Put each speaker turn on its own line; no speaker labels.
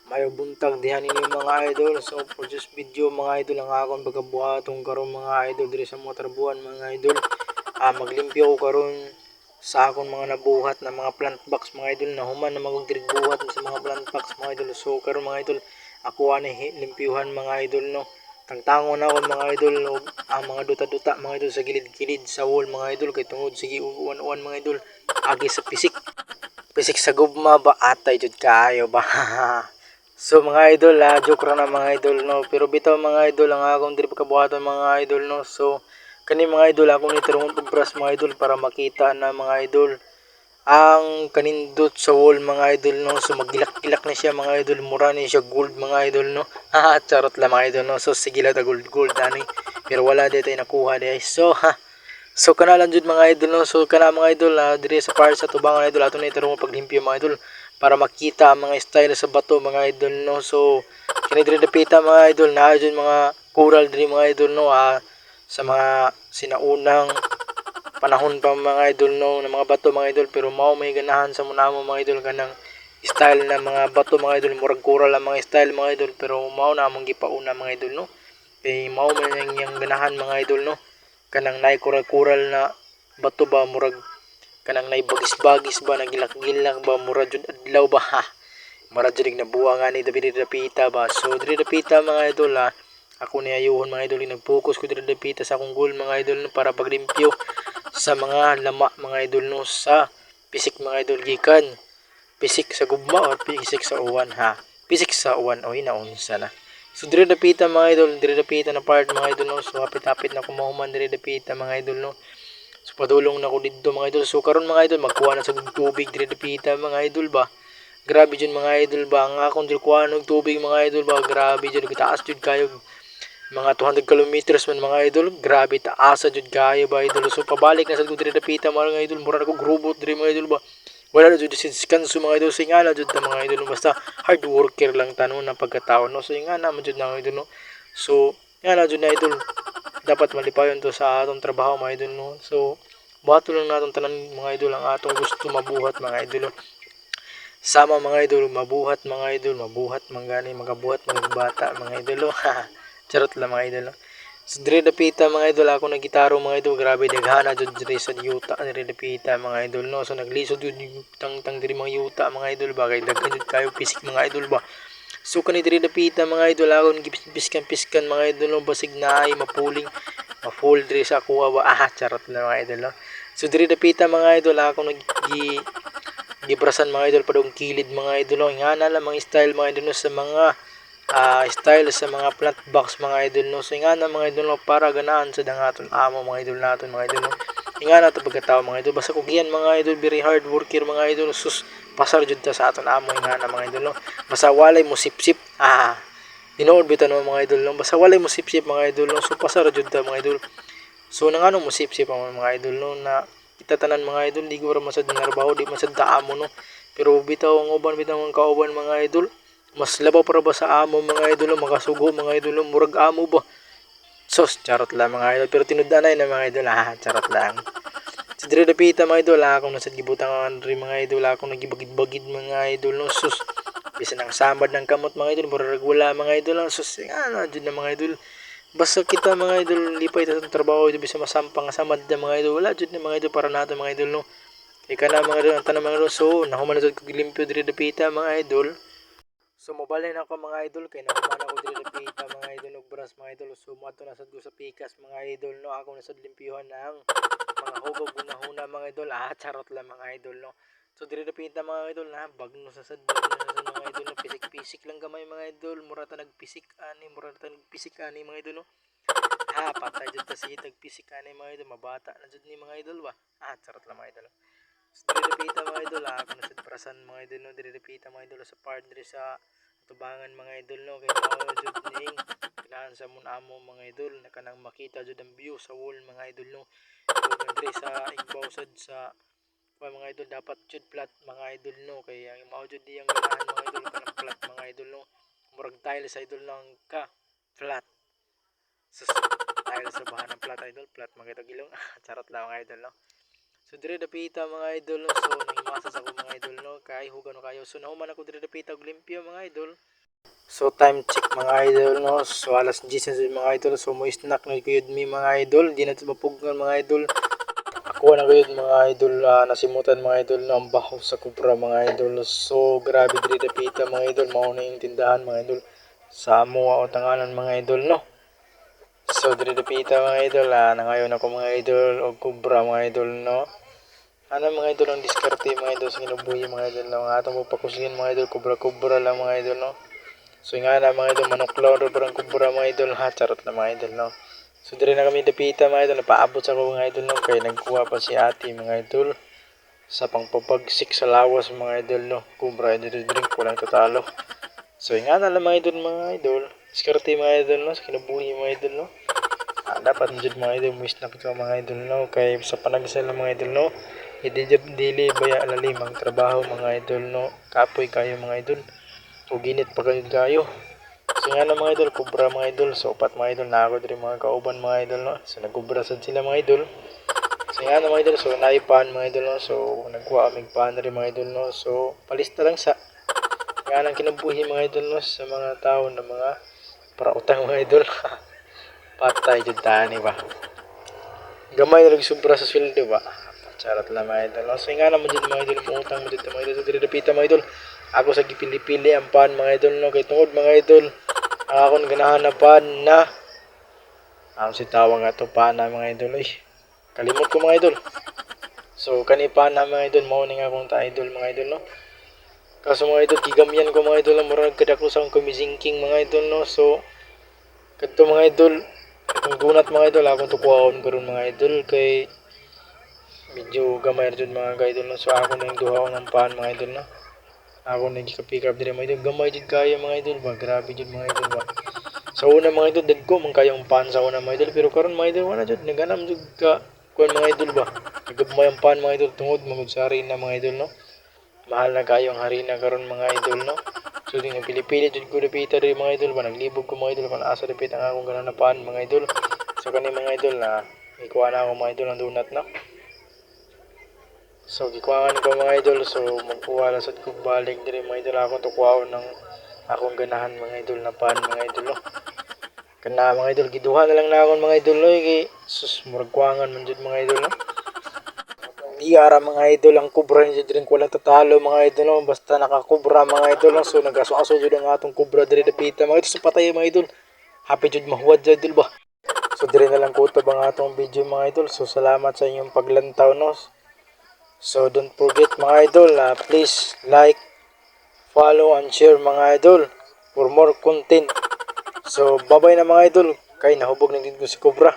Mayong buntag dihan ini mga idol. So for this video mga idol ang akong pagkabuhaton karon mga idol diri sa mga trabuhan mga idol. Maglimpyo ko karon sa akong mga nabuhat na mga plant box mga idol na human na magdirbuhat sa mga plant box mga idol. So karon mga idol ako ani limpyuhan mga idol no. Tangtangon ako mga idol no, ang mga duta-duta mga idol sa gilid-gilid sa wall mga idol kay tungod sige uwan-uwan mga idol agi sa pisik. Pisik sa gugma ba atay jud kaayo ba. So mga idol, joke ra na mga idol no. Pero bitaw mga idol ang akong diri pagkabuhaton mga idol no. So kani mga idol ako ni tarungon pagpras mga idol para makita na mga idol ang kanindot sa wall mga idol no. So magilak-ilak na siya mga idol, mura ni siya gold mga idol no. Charot lang mga idol no. So sige lang ta gold ani. Pero wala di tayo nakuha di. So kana lang jud mga idol no. So kana mga idol diri sa par sa tubangan idol ato ni tarong paglimpyo mga idol para makita ang mga style sa bato mga idol no. So kini diri dapita mga idol naa jud mga coral diri mga idol no, sa mga sinaunang panahon pa mga idol no ng mga bato mga idol, pero mao may ganahan sa munamo mga idol kanang style na mga bato mga idol, murag coral ang mga style mga idol, pero mao na among gipauna mga idol no. Kay mao man yang ganahan mga idol no, kanang nay kural na bato ba murag kanang nay bagis-bagis ba nagilak-gilak ba mura jud adlaw ba mura jud nabuwa nga ni diri dapita ba. So diri dapita mga idol ako ni ayuhon mga idol, nag-focus ko diri dapita sa akong goal mga idol no, para paglimpyo sa mga lama mga idol no, sa pisik mga idol gikan pisik sa gugma o pisik sa uwan pisik sa uwan o inaunsa na. So diri dapita mga idol, diri dapita na part mga idol no. So hapit-hapit na kumahuman diri dapita mga idol no. So padulong na ko dito mga idol. So karon mga idol magkuha na sa tubig diri dapita mga idol ba. Grabe jud mga idol ba ang akong diri kuha og tubig mga idol ba. Grabe jud taas jud kayo mga 200 kilometers man mga idol. Grabe taas jud kayo ba idol. So pabalik na sa diri dapita mga idol, mura na ko grubot diri mga idol ba. Wala na jud deskanso mga idol, singala jud ta mga idol, basta hard worker lang tanon na pagkatao no. So ingana man jud na idol no. So ingana jud na idol, dapat malipayon to sa atong trabaho mga idol no. So buhaton lang naton tanan mga idol ang atong gusto mabuhat mga idol no. Sama mga idol mabuhat mga idol, mabuhat mangani magabuhat mga bata mga idol no. Charot lang mga idol no. So dire dapita mga idol ako nagitaro mga idol, grabe daghana jud dire sa yuta dire dapita mga idol no. So naglisod jud tang dire mga yuta mga idol ba, kay daghan jud kayo pisik mga idol ba. So kani diri dapita mga idol ako gipiskan-piskan mga idol no, basig naay mapuling ma-full diri sa kuha ba. Charot lang mga idol no. So diri dapita mga idol ako gibrasan mga idol padung kilid mga idol no. Ingana lang mga style mga idol no sa mga style sa mga plant box mga idol no. So ingana mga idol no, para ganahan sa dangaton amo mga idol naton mga idol no. Ingana to pagkatao mga idol, basta kung yan mga idol very hard worker mga idol, sus pasar jud ta sa aton amo ingana mga idol no. Basta walay mo sip-sip tinuod bitan mo mga idol no, basta walay mo sip-sip mga idol no. So pasar jud ta mga idol. So nangano mo sip-sip ang mga idol no, na kita tanan mga idol di gura masad narbaho di masad ta amo no. Pero bitaw ang uban bitaw ang kauban mga idol, mas labaw para ba sa amo mga idol, makasugo mga idol, murag amo ba. Sos, charot lang mga idol, pero tinud-anay na mga idol, charot lang. Si dire dapita mga idol, akong nasad gibutangan rin mga idol, akong nagibagid-bagid mga idol, no, sus. Bisan ang samad ng kamot mga idol, murag wala mga idol, sus, ano, dyan na mga idol. Basta kita mga idol, lipay ta sa trabaho, ito bisa masampang samad na mga idol, wala dyan na mga idol para nato mga idol, no. Ika na mga idol, ang tanang mga idol, so, nahuman na sa limpyo dire dapita mga idol. So mabalay na ako mga idol, kay nakuman ako diri dapita mga idol og bras mga idol. So moadto na sad ko sa pikas mga idol no, ako na sad limpyuhan ang mga hugog gunahuna mga idol. Charot lang mga idol no. So diri dapita mga idol na bagno sa sad mga idol no, pisik-pisik lang gamay mga idol, mura ta nagpisik ani mga idol no. Patay jud ta si tagpisik ani mga idol, mabata na jud ni mga idol ba. Charot lang mga idol no. So, diri dapita mga idol, ako na sa prasan mga idol no, diri dapita mga idol sa part diri sa tubangan mga idol no, kay mao jud ning kailangan sa mun amo mga idol na kanang makita jud ang view sa wall mga idol no. Ug diri sa igbaw sad sa mga idol dapat jud flat mga idol no, kay ang mao jud diyang ganahan mga idol kanang flat mga idol no. Murag tile sa idol lang ka flat. Sus, tile sa bahan ng flat idol, flat mga gilong. Charot lang mga idol no. So dire dapita mga idol no, so nangmasas ako mga idol no, kay hugan no kayo. So nahuman ako dire dapita og limpyo mga idol. So time check mga idol no. So alas 10 na mga idol. So mo snack na kuyod mi mga idol. Di na mapugngan mga idol. Ako na kuyod mga idol, nasimutan mga idol no, ang baho sa kupra mga idol. So grabe diri dapita mga idol, mao na yung tindahan mga idol. Sa amo o tanganan mga idol no. So diri dapita mga idol, nangayon ako mga idol og kubra mga idol no. Ano mga idol ang diskarte mga idol sa kinabuhi mga idol no. Ang atong pakusingin mga idol, kubra-kubra lang mga idol no. So nga na mga idol, manuklaw ro parang kubra mga idol ha, charot na mga idol no. So dire na kami dapita mga idol, napaabot sa ko mga idol no, kay nagkuha pa si ate mga idol sa pangpapagsik sa lawas mga idol no. Kubra idol drink ko lang tatalo. So nga na lang mga idol, diskarte mga idol no, sa kinabuhi mga idol no. Dapat jud mga idol mo snack ka mga idol no, kay sa panagsal mga idol no. Dili baya lalim ang trabaho mga idol no. Kapoy kayo mga idol. O ginit pa kayo. So nga na mga idol, kubra mga idol. So upat mga idol, na ako din mga kauban mga idol no. So nagkubra sad sila mga idol. So nga na mga idol, so naipan mga idol no. So nagkuha aming pan rin mga idol no. So palista lang sa nga nang kinabuhi mga idol no, sa mga tao na mga parautang mga idol. Patay jud tani ba. Gamay na sobra sa sweldo ba. Charot lang mga idol. So nga naman dyan mga idol, pungutang mo dito mga idol. So direpita mga idol. Ako sa gipili-pili ang pan mga idol no. Kay tungod mga idol, ang akong ganahan na pan na si tawang nga to pan na mga idol. Ay, kalimot ko mga idol. So kani pan na mga idol, mao ni nga akong ta-idol mga idol no. Kaso mga idol, gigamyan ko mga idol, murag kadako sa akong kumisingking mga idol no. So kadto mga idol, itong gunat mga idol, akong tukuhaon karon mga idol kay medyo gamay rin mga idol no. So ako na yung duha ng pan mga idol no. Ako na pick up din mga idol, gamay din kaya mga idol ba, grabe din mga idol ba. Sa una mga idol, dagko man kayong pan sa una mga idol, pero karon mga idol wala jud, naganam jud ka kuan mga idol ba. Nagagmay ang pan mga idol tungod magud sa harina mga idol no. Mahal na kayo ang harina karon mga idol no. So din pili-pili jud ko dapita rin mga idol ba, naglibog ko mga idol kung asa dapit ang akong ganan na pan mga idol. So kani mga idol na ikuha na ako mga idol ng donut no. So gikuhaan ko mga idol, so magkuha lang sad ko balik diri mga idol, akong tukuhaon ng akong ganahan mga idol na pan mga idol no. Kana mga idol, giduha na lang na akong mga idol no, kay sus murag kuwangan man jud mga idol no. Di ara mga idol, ang kubra ni jud rin wala tatalo mga idol no, basta nakakubra mga idol no. So nagaso-aso jud ang atong kubra diri dapita mga idol, so patay mga idol. Happy jud mahuwad jud idol ba. So diri na lang kutob ang atong video mga idol. So salamat sa inyong paglantaw no. So don't forget mga idol, please like, follow, and share mga idol for more content. So bye bye na mga idol, kay nahubog na din ko si Cobra.